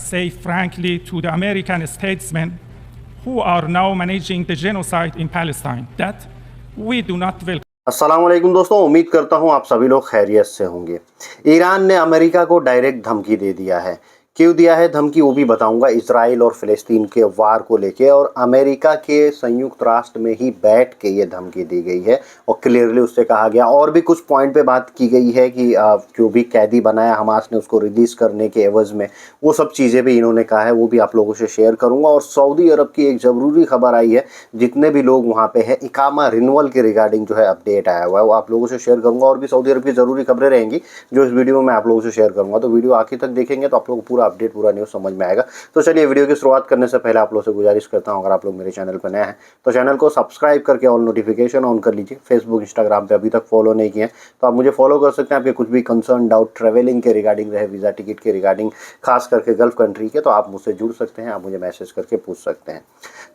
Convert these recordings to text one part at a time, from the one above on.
say frankly to the American statesmen who are now managing the genocide in Palestine that we do not welcome. अस्सलामुअलैकुम दोस्तों, उम्मीद करता हूं आप सभी लोग खैरियत से होंगे। ईरान ने अमेरिका को डायरेक्ट धमकी दे दिया है। क्यों दिया है धमकी वो भी बताऊंगा, इजराइल और फिलिस्तीन के वार को लेके, और अमेरिका के संयुक्त राष्ट्र में ही बैठ के ये धमकी दी गई है और क्लियरली उससे कहा गया। और भी कुछ पॉइंट पे बात की गई है कि जो भी कैदी बनाया हमास ने उसको रिलीज करने के एवज में, वो सब चीज़ें भी इन्होंने कहा है, वो भी आप लोगों से शेयर करूँगा। और सऊदी अरब की एक ज़रूरी खबर आई है, जितने भी लोग वहाँ पे हैं इकामा रिन्यूअल के रिगार्डिंग जो है अपडेट आया हुआ है, वो आप लोगों से शेयर करूँगा। और भी सऊदी अरब की ज़रूरी खबरें रहेंगी जो इस वीडियो में आप लोगों से शेयर करूँगा, तो वीडियो आखिर तक देखेंगे तो आप लोगों को पूरा अपडेट, पूरा न्यूज़ समझ में आएगा। तो चलिए वीडियो की शुरुआत करने से पहले आप लोगों से गुजारिश करता हूं, अगर आप लोग मेरे चैनल पर नए हैं तो चैनल को सब्सक्राइब करके ऑल नोटिफिकेशन ऑन कर लीजिए। फेसबुक इंस्टाग्राम पे अभी तक फॉलो नहीं किए तो आप मुझे फॉलो कर सकते हैं। आपके कुछ भी कंसर्न, डाउट ट्रैवलिंग के रिगार्डिंग रहे, वीज़ा टिकट के रिगार्डिंग, खास करके गल्फ कंट्री के, तो आप मुझसे जुड़ सकते हैं, आप मुझे मैसेज करके पूछ सकते हैं।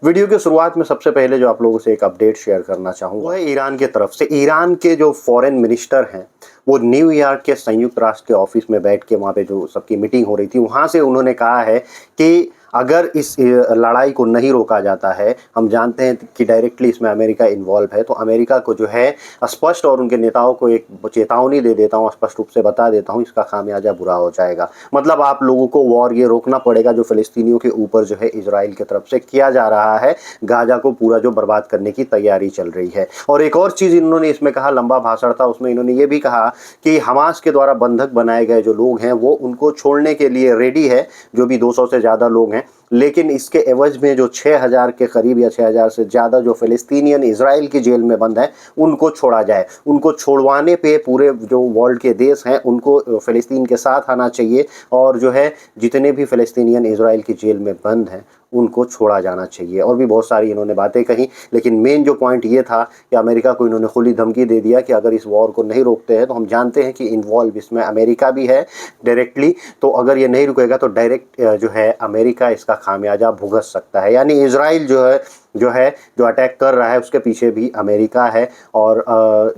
वीडियो की शुरुआत में सबसे पहले जो आप लोगों से एक अपडेट शेयर करना चाहूँगा वो है ईरान की तरफ से। ईरान के जो फॉरेन मिनिस्टर हैं वो न्यूयॉर्क के संयुक्त राष्ट्र के ऑफिस में बैठ के, वहाँ पे जो सबकी मीटिंग हो रही थी, वहाँ से उन्होंने कहा है कि अगर इस लड़ाई को नहीं रोका जाता है, हम जानते हैं कि डायरेक्टली इसमें अमेरिका इन्वॉल्व है, तो अमेरिका को जो है स्पष्ट, और उनके नेताओं को एक चेतावनी दे देता हूँ, स्पष्ट रूप से बता देता हूँ, इसका खामियाजा बुरा हो जाएगा। मतलब आप लोगों को वॉर ये रोकना पड़ेगा जो फ़िलिस्तीनियों के ऊपर जो है इजराइल की तरफ से किया जा रहा है, गाजा को पूरा जो बर्बाद करने की तैयारी चल रही है। और एक और चीज़ इन्होंने इसमें कहा, लंबा भाषण था, उसमें इन्होंने ये भी कहा कि हमास के द्वारा बंधक बनाए गए जो लोग हैं वो उनको छोड़ने के लिए रेडी है, जो भी 200 से ज़्यादा लोग हैं, लेकिन इसके एवज में जो 6000 के करीब या 6000 से ज़्यादा जो फ़िलिस्तीनियन इजराइल की जेल में बंद हैं उनको छोड़ा जाए। उनको छोड़वाने पे पूरे जो वर्ल्ड के देश हैं उनको फ़िलिस्तीन के साथ आना चाहिए, और जो है जितने भी फ़िलिस्तीनियन इजराइल की जेल में बंद हैं उनको छोड़ा जाना चाहिए। और भी बहुत सारी इन्होंने बातें कही, लेकिन मेन जो पॉइंट ये था कि अमेरिका को इन्होंने खुली धमकी दे दिया कि अगर इस वॉर को नहीं रोकते हैं, तो हम जानते हैं कि इन्वॉल्व इसमें अमेरिका भी है डायरेक्टली, तो अगर ये नहीं रुकेगा तो डायरेक्ट जो है अमेरिका इसका खामियाजा भुगत सकता है। यानी इजराइल जो अटैक कर रहा है उसके पीछे भी अमेरिका है, और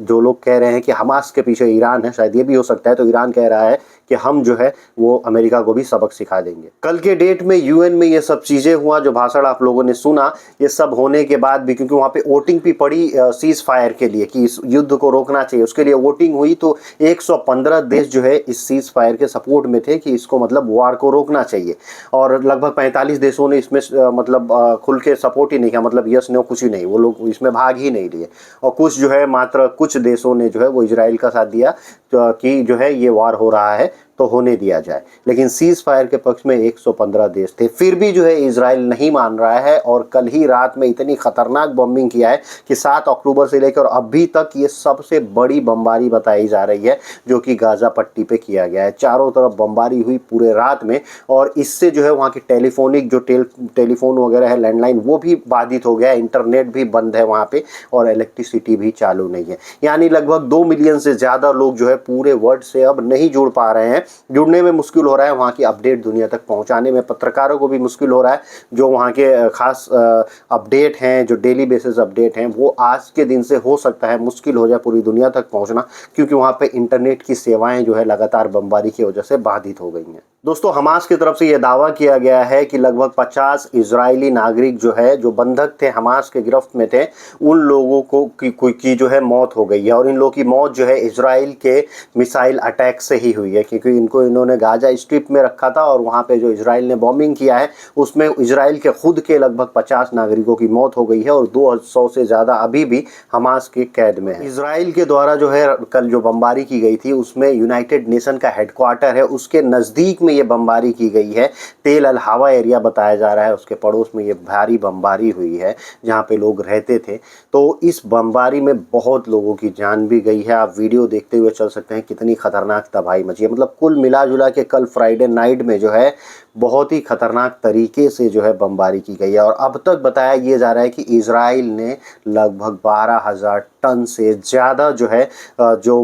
जो लोग कह रहे हैं कि हमास के पीछे ईरान है, शायद ये भी हो सकता है, तो ईरान कह रहा है कि हम जो है वो अमेरिका को भी सबक सिखा देंगे। कल के डेट में यूएन में ये सब चीज़ें हुआ, जो भाषण आप लोगों ने सुना, ये सब होने के बाद भी, क्योंकि वहाँ पे वोटिंग भी पड़ी सीज फायर के लिए कि इस युद्ध को रोकना चाहिए, उसके लिए वोटिंग हुई, तो 115 देश जो है इस सीज फायर के सपोर्ट में थे कि इसको मतलब वार को रोकना चाहिए, और लगभग 45 देशों ने इसमें मतलब खुल के सपोर्ट ही नहीं किया, मतलब यस नो कुछ ही नहीं, वो लोग इसमें भाग ही नहीं लिए। और कुछ जो है मात्र कुछ देशों ने जो है वो इजराइल का साथ दिया कि जो है ये वार हो रहा है तो होने दिया जाए, लेकिन सीज फायर के पक्ष में 115 देश थे। फिर भी जो है इजराइल नहीं मान रहा है, और कल ही रात में इतनी खतरनाक बम्बिंग किया है कि 7 अक्टूबर से लेकर अभी तक ये सबसे बड़ी बमबारी बताई जा रही है जो कि गाजा पट्टी पे किया गया है। चारों तरफ बमबारी हुई पूरे रात में, और इससे जो है वहाँ की टेलीफोनिक जो टेलीफोन वगैरह है, लैंडलाइन, वो भी बाधित हो गया, इंटरनेट भी बंद है वहाँ पे, और इलेक्ट्रिसिटी भी चालू नहीं है। यानी लगभग 2 मिलियन से ज़्यादा लोग जो है पूरे वर्ल्ड से अब नहीं जुड़ पा रहे हैं, जुड़ने में मुश्किल हो रहा है, वहाँ की अपडेट दुनिया तक पहुँचाने में पत्रकारों को भी मुश्किल हो रहा है। जो वहाँ के खास अपडेट हैं, जो डेली बेसिस अपडेट हैं, वो आज के दिन से हो सकता है मुश्किल हो जाए पूरी दुनिया तक पहुँचना, क्योंकि वहाँ पे इंटरनेट की सेवाएं जो है लगातार बमबारी की वजह से बाधित हो गई हैं। दोस्तों, हमास की तरफ से यह दावा किया गया है कि लगभग 50 इजरायली नागरिक जो है, जो बंधक थे, हमास के गिरफ्त में थे, उन लोगों को की जो है मौत हो गई है, और इन लोगों की मौत जो है इजराइल के मिसाइल अटैक से ही हुई है, क्योंकि इन्होंने गाजा स्ट्रिप में रखा था, और वहाँ पे जो इजराइल ने बॉम्बिंग किया है उसमें इजराइल के खुद के लगभग 50 नागरिकों की मौत हो गई है, और 200 से ज़्यादा अभी भी हमास के कैद में है। इजराइल के द्वारा जो है कल जो बमबारी की गई थी उसमें यूनाइटेड नेशन का हेडक्वार्टर है, उसके नज़दीक में ये बमबारी की गई है। तेल अल हवा एरिया बताया जा रहा है, उसके पड़ोस में ये भारी बमबारी हुई है जहाँ पे लोग रहते थे। तो इस बमबारी में बहुत लोगों की जान भी गई है। आप वीडियो देखते हुए चल सकते हैं कितनी खतरनाक तबाही मची है। मतलब कुल मिला जुला के कल फ्राइडे नाइट में जो है बहुत ही खतरनाक तरीके से जो है बमबारी की गई है, और अब तक बताया ये जा रहा है कि इजराइल ने लगभग 12,000 टन से ज़्यादा जो है जो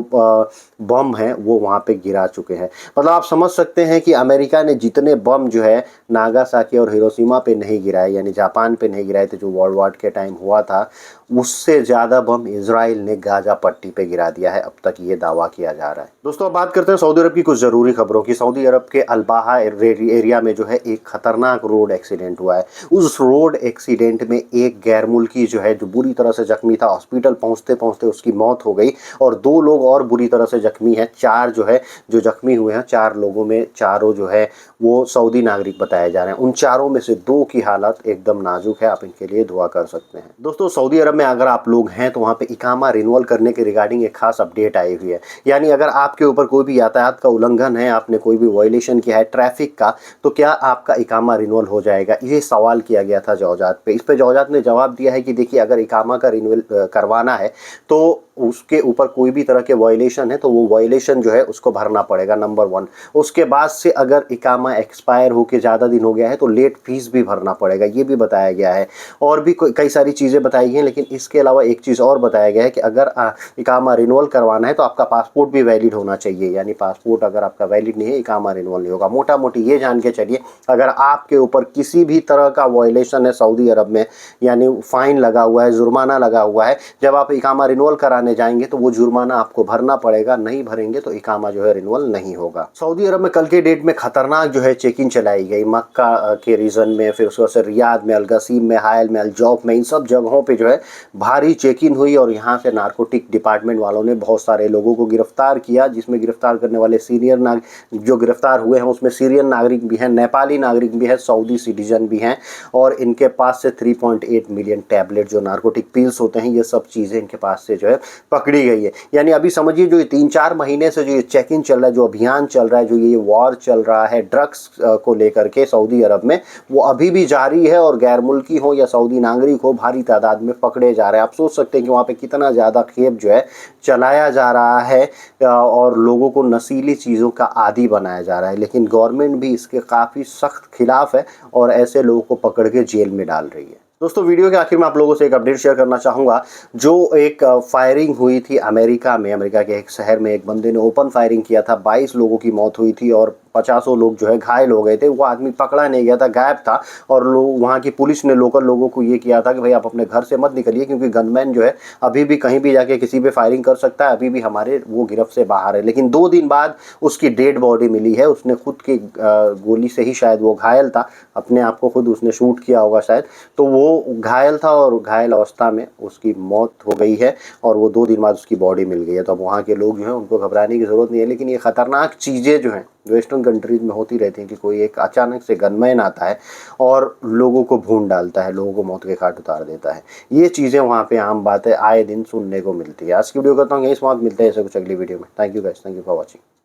बम हैं वो वहाँ पे गिरा चुके हैं। मतलब आप समझ सकते हैं कि अमेरिका ने जितने बम जो है नागासाकी और हिरोशिमा पे नहीं गिराए, यानी जापान पे नहीं गिराए थे जो वर्ल्ड वॉर के टाइम हुआ था, उससे ज़्यादा बम इजराइल ने गाजा पट्टी पे गिरा दिया है, अब तक ये दावा किया जा रहा है। दोस्तों, अब बात करते हैं सऊदी अरब की कुछ ज़रूरी खबरों की। सऊदी अरब के अलबाहा एरिया अरेबिया में जो है एक खतरनाक रोड एक्सीडेंट हुआ है। उस रोड एक्सीडेंट में एक गैर मुल्की जो है, जो बुरी तरह से जख्मी था, हॉस्पिटल पहुंचते पहुंचते उसकी मौत हो गई और 2 लोग और बुरी तरह से जख्मी हैं। 4 जो है जो जख्मी हुए हैं, 4 लोगों में चारों जो है वो सऊदी नागरिक बताए जा रहे हैं। उन चारों में से 2 की हालत एकदम नाजुक है, आप इनके लिए दुआ कर सकते हैं। दोस्तों, सऊदी अरब में अगर आप लोग हैं तो वहाँ पे इकामा रिन्यूअल करने के रिगार्डिंग एक खास अपडेट आई हुई है। यानी अगर आपके ऊपर कोई भी यातायात का उल्लंघन है, आपने कोई भी वायलेशन किया है ट्रैफिक का, तो क्या आपका इकामा रिन्यूअल हो जाएगा? ये सवाल किया गया था जौजात पे। इस पे जौजात ने जवाब दिया है कि देखिए, अगर इकामा का रिन्यूअल करवाना है तो उसके ऊपर कोई भी तरह के वायलेशन है तो वो वायलेशन जो है उसको भरना पड़ेगा, नंबर 1। उसके बाद से अगर इकामा एक्सपायर होके ज़्यादा दिन हो गया है तो लेट फीस भी भरना पड़ेगा, ये भी बताया गया है। और भी कई सारी चीज़ें बताई गई हैं, लेकिन इसके अलावा एक चीज़ और बताया गया है कि अगर इकामा रिन्यूअल करवाना है तो आपका पासपोर्ट भी वैलिड होना चाहिए। यानी पासपोर्ट अगर आपका वैलिड नहीं है, इकामा रिन्यूअल नहीं होगा। मोटा मोटी ये जान के चलिए, अगर आपके ऊपर किसी भी तरह का वायलेशन है सऊदी अरब में, यानी फ़ाइन लगा हुआ है, जुर्माना लगा हुआ है, जब आप इकामा रिन्यूअल कराने जाएंगे तो वो जुर्माना आपको भरना पड़ेगा। नहीं भरेंगे तो इकामा जो है रिन्यूअल नहीं होगा। सऊदी अरब में कल के डेट में खतरनाक जो है चेकिंग चलाई गई। मक्का के रीजन में, फिर उसके बाद रियाद में, अलगसीम में, हायल में, अलजौफ में, इन सब जगहों पे जो है भारी चेकिंग हुई और यहाँ से नारकोटिक डिपार्टमेंट वालों ने बहुत सारे लोगों को गिरफ्तार किया, जिसमें गिरफ्तार करने वाले जो गिरफ्तार हुए हैं उसमें सीरियन नागरिक भी हैं, नेपाली नागरिक भी हैं, सऊदी सिटीजन भी हैं और इनके पास से 3.8 मिलियन टैबलेट जो नारकोटिक पिल्स होते हैं, ये सब चीज़ें इनके पास से जो है पकड़ी गई है। यानी अभी समझिए जो 3-4 महीने से जो ये चेकिंग चल रहा है, जो अभियान चल रहा है, जो ये वॉर चल रहा है ड्रग्स को लेकर के सऊदी अरब में, वो अभी भी जारी है और गैर मुल्की हो या सऊदी नागरिक हो भारी तादाद में पकड़े जा रहे हैं। आप सोच सकते हैं कि वहाँ पे कितना ज़्यादा खेप जो है चलाया जा रहा है और लोगों को नशीली चीज़ों का आदी बनाया जा रहा है, लेकिन गवर्नमेंट भी इसके काफ़ी सख्त खिलाफ है और ऐसे लोगों को पकड़ के जेल में डाल रही है। दोस्तों, वीडियो के आखिर में आप लोगों से एक अपडेट शेयर करना चाहूँगा। जो एक फायरिंग हुई थी अमेरिका में, अमेरिका के एक शहर में एक बंदे ने ओपन फायरिंग किया था, 22 लोगों की मौत हुई थी और 50 लोग जो है घायल हो गए थे। वो आदमी पकड़ा नहीं गया था, गायब था और लोग, वहाँ की पुलिस ने लोकल लोगों को ये किया था कि भाई आप अपने घर से मत निकलिए, क्योंकि गनमैन जो है अभी भी कहीं भी जाके किसी पे फायरिंग कर सकता है, अभी भी हमारे वो गिरफ्त से बाहर है। लेकिन 2 दिन बाद उसकी डेड बॉडी मिली है। उसने खुद की गोली से ही, शायद वो घायल था, अपने आप को खुद उसने शूट किया होगा शायद, तो वो घायल था और घायल अवस्था में उसकी मौत हो गई है और वो 2 दिन बाद उसकी बॉडी मिल गई है। तो अब वहाँ के लोग जो हैं उनको घबराने की ज़रूरत नहीं है। लेकिन ये ख़तरनाक चीज़ें जो हैं वेस्टर्न कंट्रीज़ में होती रहती हैं कि कोई एक अचानक से गनमैन आता है और लोगों को भून डालता है, लोगों को मौत के घाट उतार देता है। ये चीज़ें वहाँ पे आम बात है, आए दिन सुनने को मिलती है। आज की वीडियो करता हूँ यही समाप्त, मिलते हैं ऐसे कुछ अगली वीडियो में। Thank you guys, thank you for watching.